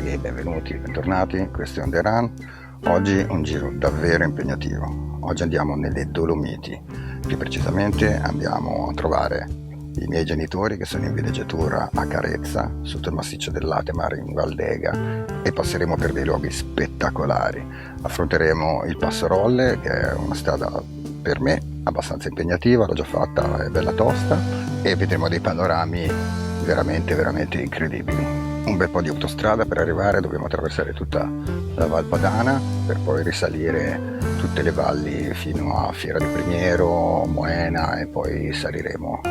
e benvenuti, bentornati, questo è On The Run. Oggi un giro davvero impegnativo. Oggi andiamo nelle Dolomiti, più precisamente andiamo a trovare i miei genitori che sono in villeggiatura a Carezza, sotto il massiccio del Latemar in Valdega, e passeremo per dei luoghi spettacolari. Affronteremo il Passo Rolle, che è una strada per me abbastanza impegnativa, l'ho già fatta, è bella tosta, e vedremo dei panorami veramente incredibili. Un bel po' di autostrada per arrivare, dobbiamo attraversare tutta la Val Padana per poi risalire tutte le valli fino a Fiera di Primiero, Moena, e poi saliremo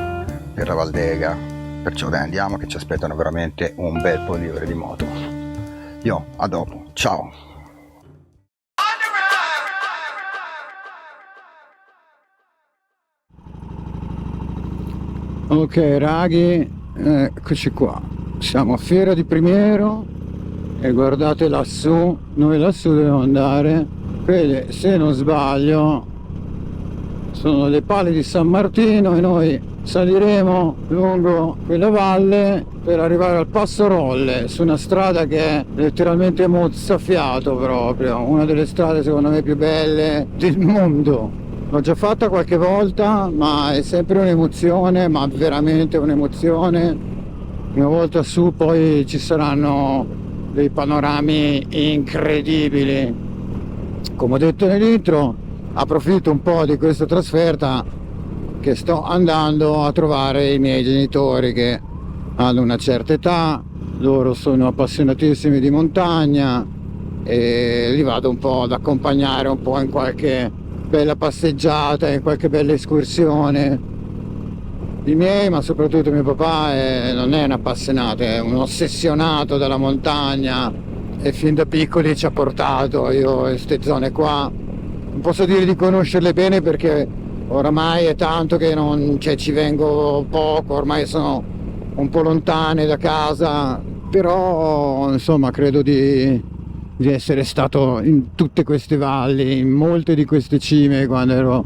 per la Valdega. Perciò dai, andiamo, che ci aspettano veramente un bel po' di ore di moto. Io, a dopo, ciao! Ok raghi, eccoci qua, siamo a Fiera di Primiero e guardate lassù, noi lassù dobbiamo andare, quelle, se non sbaglio, sono le pale di San Martino e noi saliremo lungo quella valle per arrivare al Passo Rolle, su una strada che è letteralmente mozzafiato proprio, una delle strade secondo me più belle del mondo. L'ho già fatta qualche volta, ma è sempre un'emozione, ma veramente un'emozione. Una volta su poi ci saranno dei panorami incredibili. Come ho detto nell'intro, approfitto un po' di questa trasferta che sto andando a trovare i miei genitori che hanno una certa età, loro sono appassionatissimi di montagna e li vado un po' ad accompagnare un po' in qualche bella passeggiata, in qualche bella escursione. I miei, ma soprattutto mio papà, non è un appassionato, è un ossessionato della montagna e fin da piccoli ci ha portato io in queste zone qua. Non posso dire di conoscerle bene perché oramai è tanto che non, ci vengo poco, ormai sono un po' lontane da casa, però insomma credo di essere stato in tutte queste valli, in molte di queste cime quando ero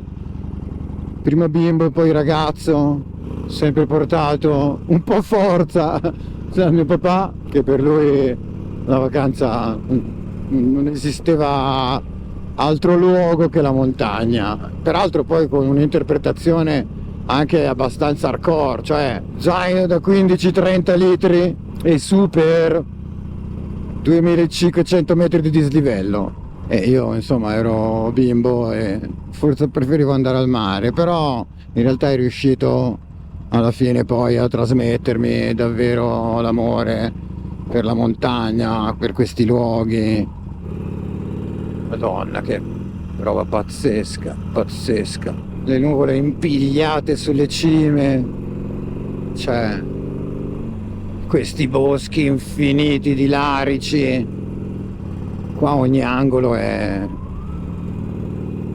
prima bimbo e poi ragazzo, sempre portato un po' forza da mio papà, che per lui la vacanza non esisteva altro luogo che la montagna, peraltro poi con un'interpretazione anche abbastanza hardcore, cioè zaino da 15-30 litri e su per 2500 metri di dislivello, e io insomma ero bimbo e forse preferivo andare al mare, però in realtà è riuscito alla fine poi a trasmettermi davvero l'amore per la montagna, per questi luoghi. Madonna, che roba pazzesca, le nuvole impigliate sulle cime, cioè questi boschi infiniti di larici, qua ogni angolo è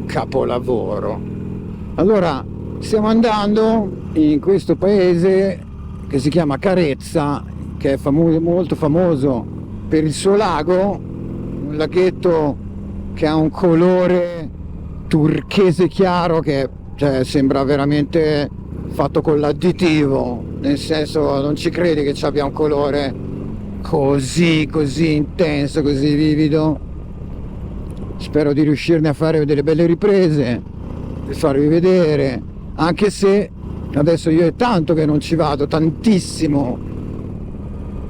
capolavoro. Allora stiamo andando in questo paese che si chiama Carezza, che è molto famoso per il suo lago, un laghetto che ha un colore turchese chiaro che sembra veramente fatto con l'additivo, nel senso non ci credi che ci abbia un colore così intenso, così vivido. Spero di riuscirne a fare delle belle riprese per farvi vedere, anche se adesso io è tanto che non ci vado, tantissimo,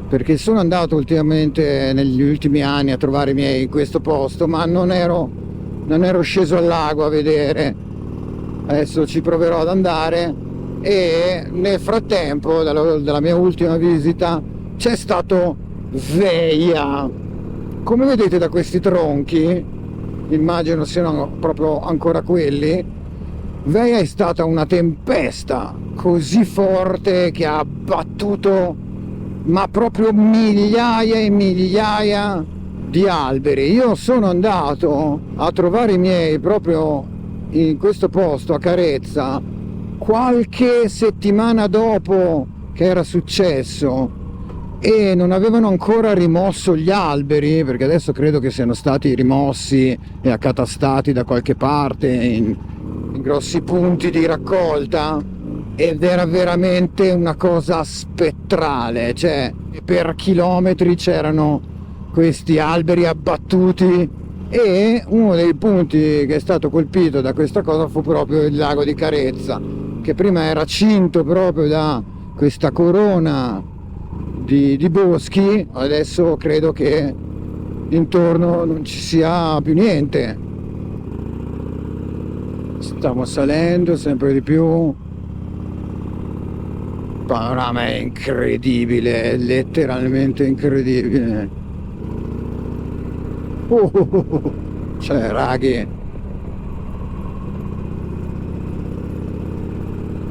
perché sono andato ultimamente negli ultimi anni a trovare i miei in questo posto, ma non ero sceso al lago a vedere. Adesso ci proverò ad andare, e nel frattempo dalla mia ultima visita c'è stato Veja. Come vedete da questi tronchi, immagino siano proprio ancora quelli, Veja è stata una tempesta così forte che ha abbattuto ma proprio migliaia e migliaia di alberi. Io sono andato a trovare i miei proprio in questo posto a Carezza qualche settimana dopo che era successo e non avevano ancora rimosso gli alberi, perché adesso credo che siano stati rimossi e accatastati da qualche parte in grossi punti di raccolta, ed era veramente una cosa spettrale, cioè per chilometri c'erano questi alberi abbattuti, e uno dei punti che è stato colpito da questa cosa fu proprio il lago di Carezza, che prima era cinto proprio da questa corona di boschi. Adesso credo che intorno non ci sia più niente. Stiamo salendo sempre di più. Il panorama è incredibile, è letteralmente incredibile. Cioè, raghi,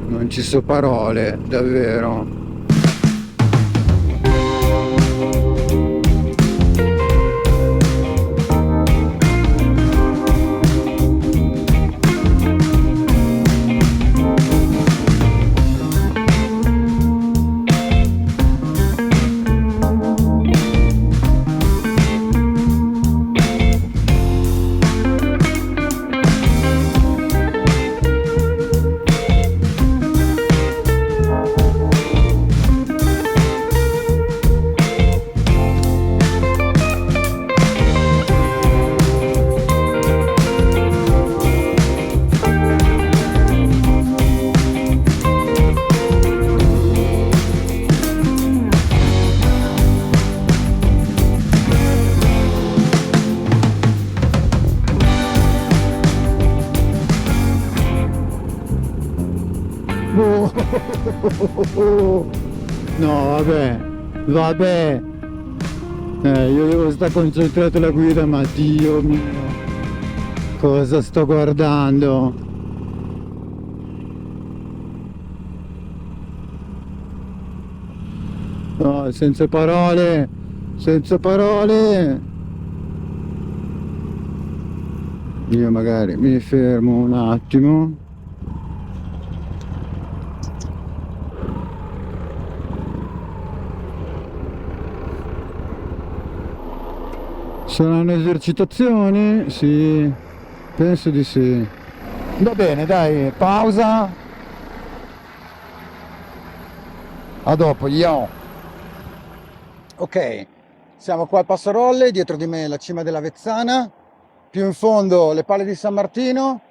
non ci sono parole, davvero. No, vabbè, io devo stare concentrato alla guida, ma Dio mio, cosa sto guardando? No, senza parole, senza parole. Io magari mi fermo un attimo. Saranno esercitazioni? Sì, penso di sì. Va bene, dai, pausa. A dopo, yo. Ok, siamo qua al Passarolle, dietro di me la cima della Vezzana, più in fondo le Palle di San Martino.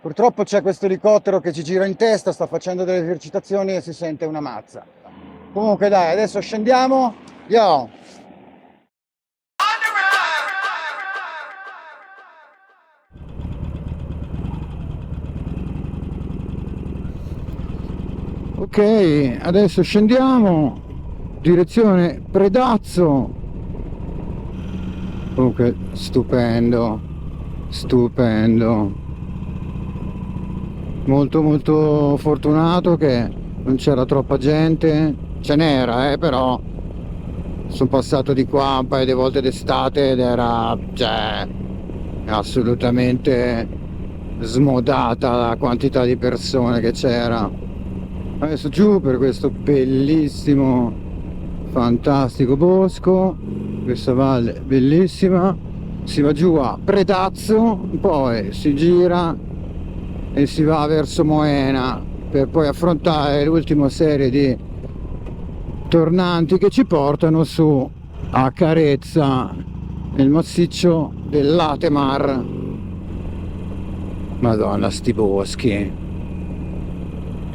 Purtroppo c'è questo elicottero che ci gira in testa, sta facendo delle esercitazioni e si sente una mazza. Comunque dai, adesso scendiamo, yo. Ok, adesso scendiamo, direzione Predazzo. Comunque stupendo, stupendo. Molto molto fortunato che non c'era troppa gente. Ce n'era, però sono passato di qua un paio di volte d'estate ed era, cioè, assolutamente smodata la quantità di persone che c'era. Adesso giù per questo bellissimo, fantastico bosco, questa valle bellissima, si va giù a Predazzo, poi si gira e si va verso Moena per poi affrontare l'ultima serie di tornanti che ci portano su a Carezza, nel massiccio dell'Atemar. Madonna, sti boschi.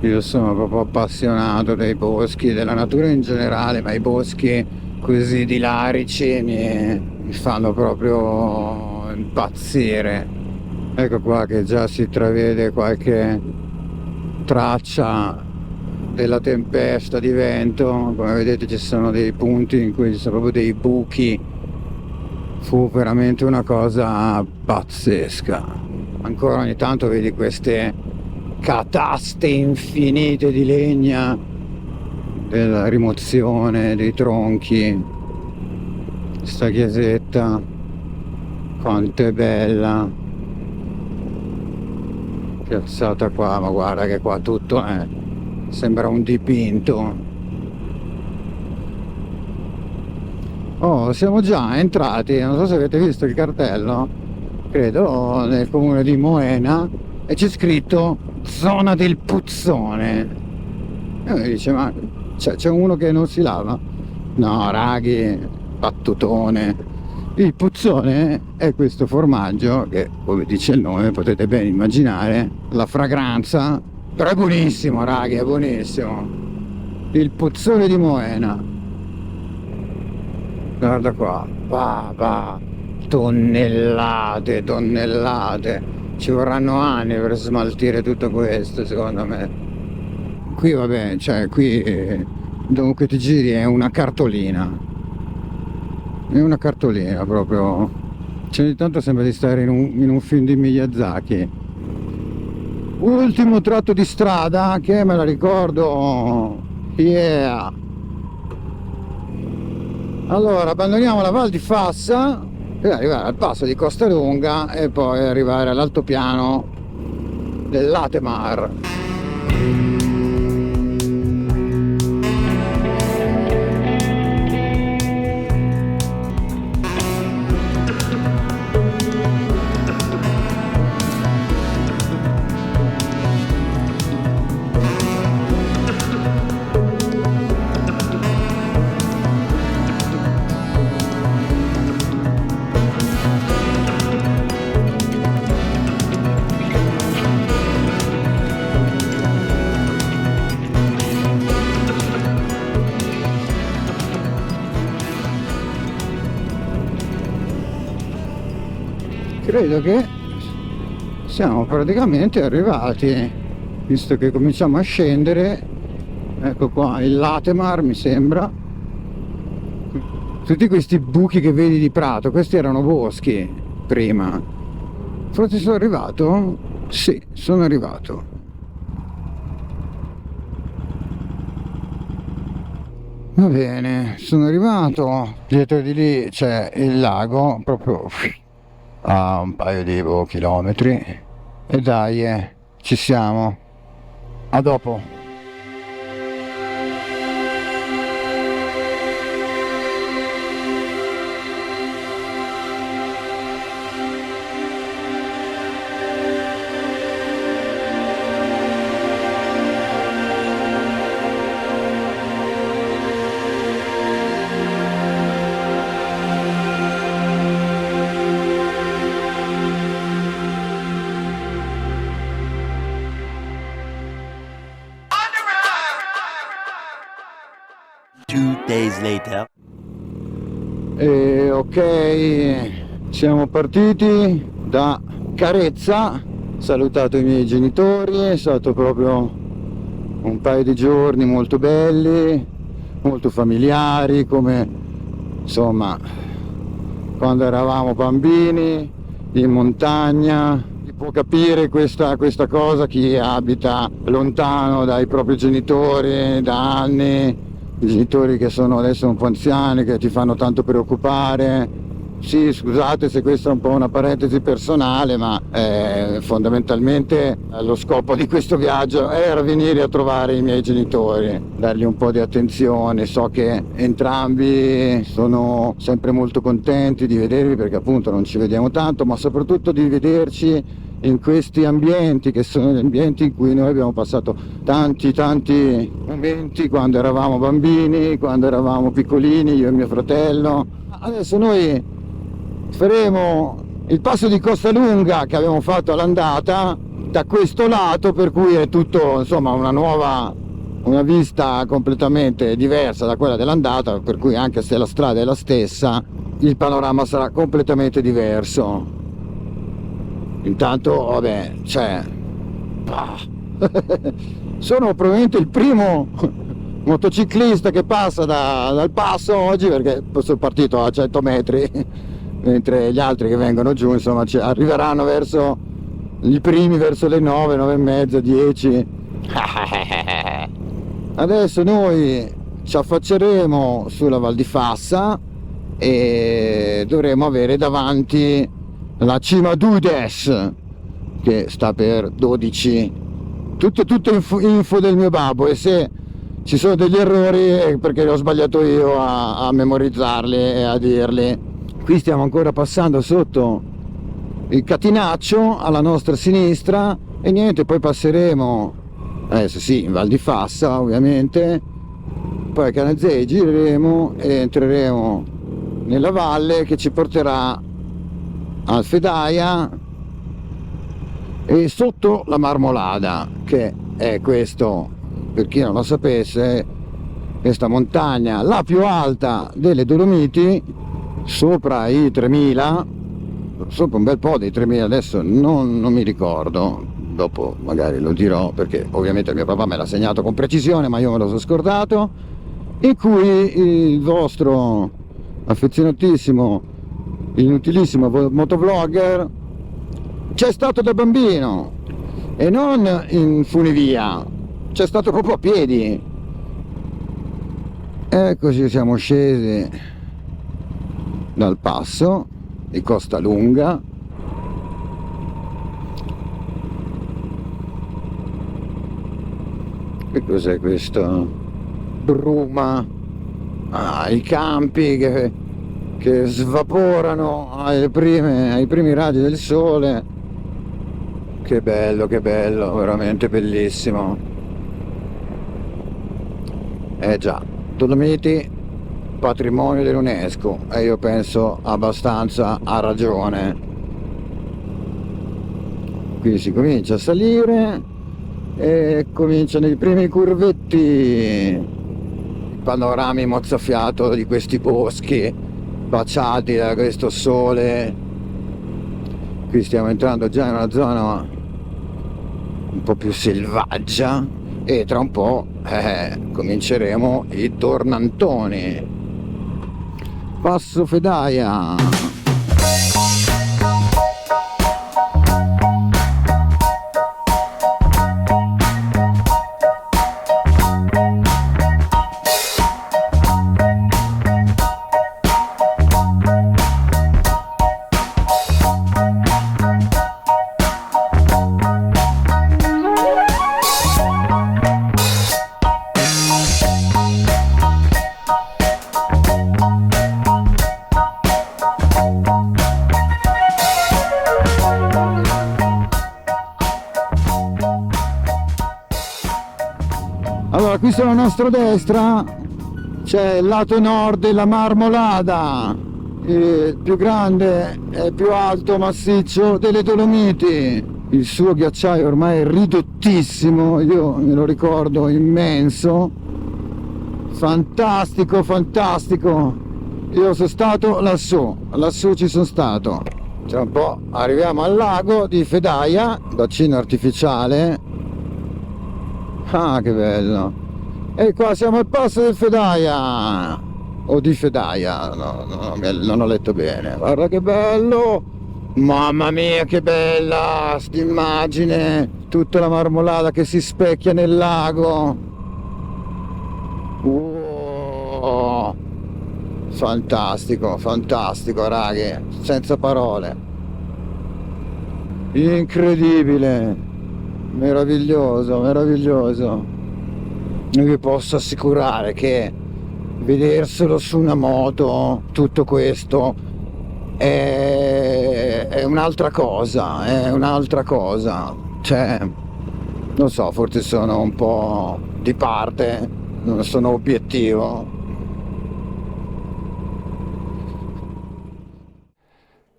Io sono proprio appassionato dei boschi, della natura in generale, ma i boschi così di larici mi fanno proprio impazzire. Ecco qua che già si intravede qualche traccia della tempesta di vento. Come vedete ci sono dei punti in cui ci sono proprio dei buchi. Fu veramente una cosa pazzesca. Ancora ogni tanto vedi queste cataste infinite di legna della rimozione dei tronchi. Sta chiesetta quanto è bella piazzata qua, ma guarda che qua tutto sembra un dipinto. Oh, siamo già entrati, non so se avete visto il cartello, credo nel comune di Moena, e c'è scritto zona del puzzone. E mi dice, ma c'è uno che non si lava? No, raghi, battutone. Il puzzone è questo formaggio che, come dice il nome, potete ben immaginare la fragranza, però è buonissimo, raghi, è buonissimo. Il puzzone di Moena. Guarda qua, va, tonnellate, ci vorranno anni per smaltire tutto questo, secondo me. Qui vabbè, cioè qui dovunque ti giri è una cartolina proprio, cioè ogni tanto sembra di stare in un film di Miyazaki. Ultimo tratto di strada che me la ricordo, yeah. Allora abbandoniamo la Val di Fassa per arrivare al passo di Costalunga e poi arrivare all'altopiano del Latemar. Credo che siamo praticamente arrivati, visto che cominciamo a scendere. Ecco qua il Latemar, mi sembra. Tutti questi buchi che vedi di prato, questi erano boschi prima. Forse sono arrivato? Sì, sono arrivato. Va bene, sono arrivato. Dietro di lì c'è il lago, proprio a un paio di chilometri. E dai, ci siamo. A dopo. Days later. E ok, siamo partiti da Carezza, salutato i miei genitori, è stato proprio un paio di giorni molto belli, molto familiari, come insomma quando eravamo bambini in montagna. Può capire questa cosa chi abita lontano dai propri genitori da anni. I genitori che sono adesso un po' anziani, che ti fanno tanto preoccupare. Sì, scusate se questa è un po' una parentesi personale, ma fondamentalmente lo scopo di questo viaggio era venire a trovare i miei genitori, dargli un po' di attenzione. So che entrambi sono sempre molto contenti di vedervi, perché appunto non ci vediamo tanto, ma soprattutto di vederci in questi ambienti che sono gli ambienti in cui noi abbiamo passato tanti momenti quando eravamo bambini, quando eravamo piccolini, io e mio fratello. Adesso noi faremo il passo di Costalunga che abbiamo fatto all'andata da questo lato, per cui è tutto insomma una vista completamente diversa da quella dell'andata, per cui anche se la strada è la stessa il panorama sarà completamente diverso. Intanto vabbè, cioè sono probabilmente il primo motociclista che passa dal passo oggi, perché sono partito a 100 metri mentre gli altri che vengono giù insomma arriveranno verso i primi, verso le 9, 9 e mezza, 10. Adesso noi ci affacceremo sulla Val di Fassa e dovremo avere davanti la Cima d'Udes, che sta per 12. Tutto info del mio babbo, e se ci sono degli errori è perché ho sbagliato io a memorizzarli e a dirli. Qui stiamo ancora passando sotto il Catinaccio alla nostra sinistra e niente, poi passeremo adesso sì in Val di Fassa ovviamente, poi a Canazei gireremo e entreremo nella valle che ci porterà al Fedaia e sotto la Marmolada, che è questo, per chi non lo sapesse, questa montagna la più alta delle Dolomiti, sopra i 3000, sopra un bel po' dei 3000, adesso non mi ricordo, dopo magari lo dirò perché ovviamente mio papà me l'ha segnato con precisione ma io me lo sono scordato, in cui il vostro affezionatissimo, inutilissimo motovlogger c'è stato da bambino e non in funivia, c'è stato proprio a piedi. Eccoci, siamo scesi dal passo di Costa Lunga. Che cos'è questa bruma? I campi che svaporano ai primi raggi del sole. Che bello, veramente bellissimo. Già, Dolomiti patrimonio dell'UNESCO e io penso abbastanza a ragione. Qui si comincia a salire e cominciano i primi curvetti, i panorami mozzafiato di questi boschi baciati da questo sole. Qui stiamo entrando già in una zona un po' più selvaggia e tra un po' cominceremo i tornantoni. Passo Fedaia. Allora, qui sulla nostra destra c'è il lato nord della Marmolada, il più grande e più alto massiccio delle Dolomiti. Il suo ghiacciaio ormai è ridottissimo, io me lo ricordo immenso, fantastico, fantastico. Io sono stato lassù ci sono stato. Tra un po' arriviamo al lago di Fedaia, bacino artificiale. Ah, che bello! E qua siamo al passo del Fedaia o di Fedaia, non ho letto bene. Guarda che bello, mamma mia che bella st'immagine, tutta la Marmolada che si specchia nel lago. Fantastico, fantastico raghi, senza parole, incredibile, meraviglioso, meraviglioso. Io vi posso assicurare che vederselo su una moto, tutto questo è un'altra cosa, cioè, non so, forse sono un po' di parte, non sono obiettivo.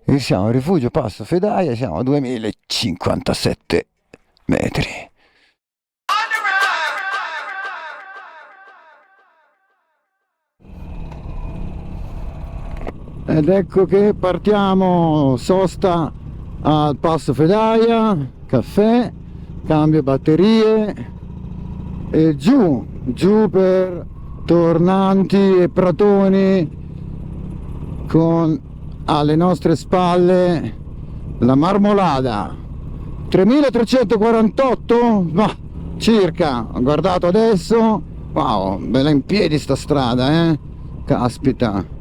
E siamo al rifugio Passo Fedaia, siamo a 2057 metri. Ed ecco che partiamo, sosta al Passo Fedaia, caffè, cambio batterie e giù per Tornanti e Pratoni, con alle nostre spalle la Marmolada. 3348 ma circa, ho guardato adesso, wow, bella in piedi sta strada, caspita.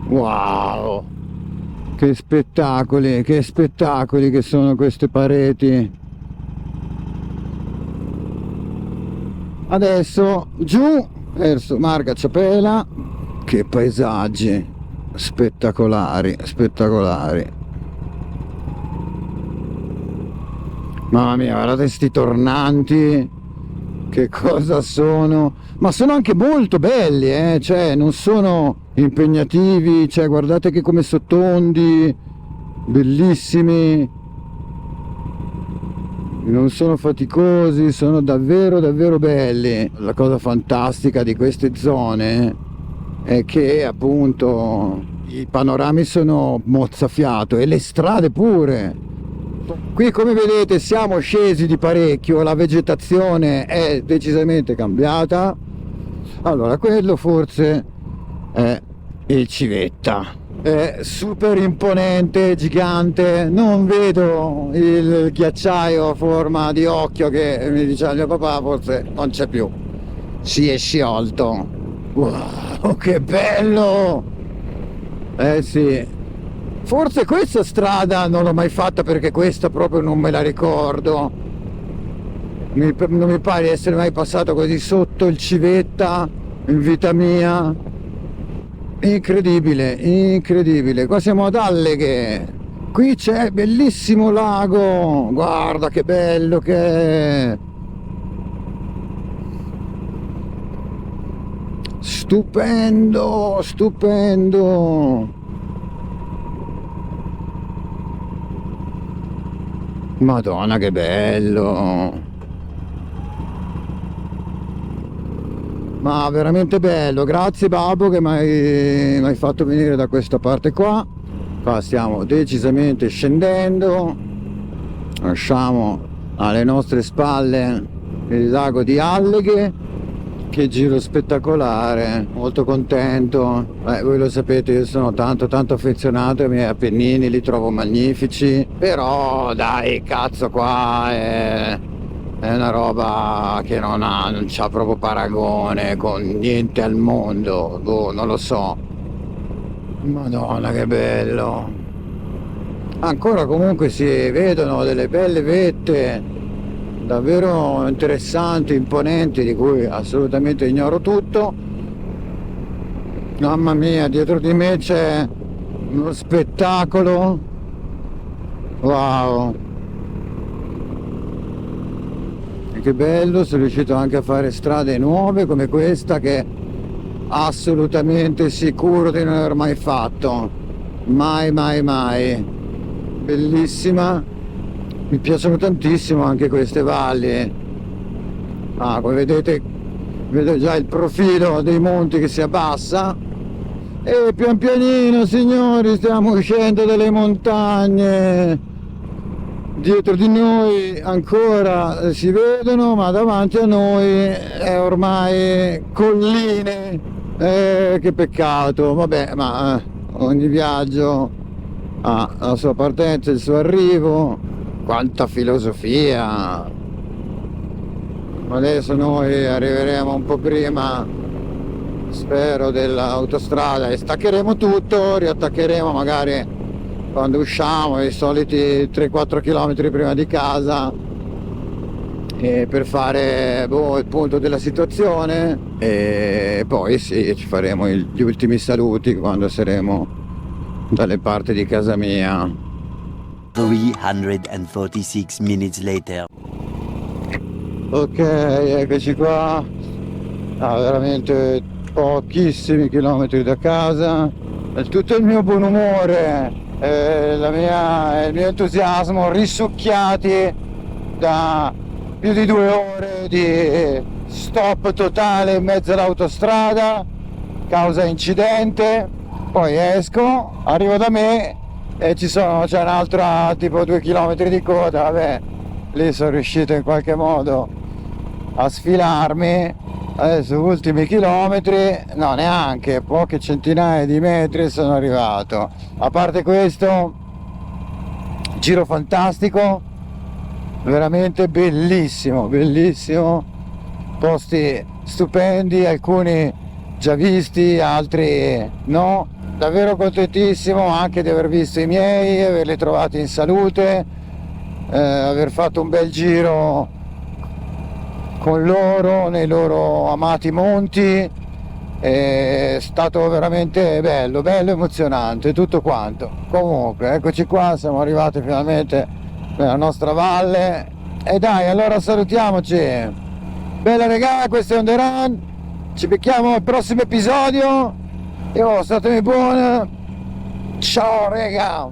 Wow, che spettacoli che sono queste pareti. Adesso giù verso Marcaciapela, che paesaggi spettacolari, spettacolari. Mamma mia, guardate sti tornanti che cosa sono, ma sono anche molto belli, cioè non sono impegnativi, cioè guardate che come sottondi, bellissimi, non sono faticosi, sono davvero davvero belli. La cosa fantastica di queste zone è che appunto i panorami sono mozzafiato e le strade pure. Qui come vedete siamo scesi di parecchio, la vegetazione è decisamente cambiata. Allora quello forse è il Civetta, è super imponente, gigante, non vedo il ghiacciaio a forma di occhio che mi diceva mio papà, forse non c'è più, si è sciolto. Wow, che bello! Sì, forse questa strada non l'ho mai fatta perché questa proprio non me la ricordo, non mi pare di essere mai passato così sotto il Civetta in vita mia. Incredibile, incredibile. Qua siamo ad Alleghe, qui c'è bellissimo lago, guarda che bello che è, stupendo, stupendo. Madonna che bello, ma veramente bello. Grazie babbo che mi hai fatto venire da questa parte qua. Qua stiamo decisamente scendendo, lasciamo alle nostre spalle il lago di Alleghe. Che giro spettacolare, molto contento. Voi lo sapete, io sono tanto affezionato ai miei Appennini, li trovo magnifici, però dai, cazzo, qua è una roba che non c'ha proprio paragone con niente al mondo, non lo so. Madonna che bello. Ancora comunque si vedono delle belle vette davvero interessanti, imponenti, di cui assolutamente ignoro tutto. Mamma mia, dietro di me c'è uno spettacolo, wow, e che bello. Sono riuscito anche a fare strade nuove come questa, che assolutamente sicuro di non aver mai fatto, mai, bellissima. Mi piacciono tantissimo anche queste valli. Come vedete, vedo già il profilo dei monti che si abbassa e pian pianino, signori, stiamo uscendo dalle montagne. Dietro di noi ancora si vedono, ma davanti a noi è ormai colline. Che peccato, vabbè, ma ogni viaggio ha la sua partenza e il suo arrivo. Quanta filosofia. Adesso noi arriveremo un po' prima, spero, dell'autostrada e staccheremo tutto, riattaccheremo magari quando usciamo i soliti 3-4 km prima di casa, e per fare il punto della situazione, e poi sì, ci faremo gli ultimi saluti quando saremo dalle parti di casa mia. 346 minutes later. Ok, eccoci qua, veramente pochissimi chilometri da casa. Tutto il mio buon umore, il mio entusiasmo risucchiati da più di 2 ore di stop totale in mezzo all'autostrada causa incidente. Poi esco, arrivo da me e c'è un'altra tipo 2 chilometri di coda. Vabbè, lì sono riuscito in qualche modo a sfilarmi. Adesso ultimi chilometri, no, neanche, poche centinaia di metri sono arrivato. A parte questo, giro fantastico, veramente bellissimo, posti stupendi, alcuni già visti, altri no. Davvero contentissimo anche di aver visto i miei, averli trovati in salute, aver fatto un bel giro con loro nei loro amati monti. È stato veramente bello, emozionante tutto quanto. Comunque eccoci qua, siamo arrivati finalmente nella nostra valle e dai, allora salutiamoci. Bella regà, questo è On The Run, ci becchiamo al prossimo episodio e statemi buona, ciao regà.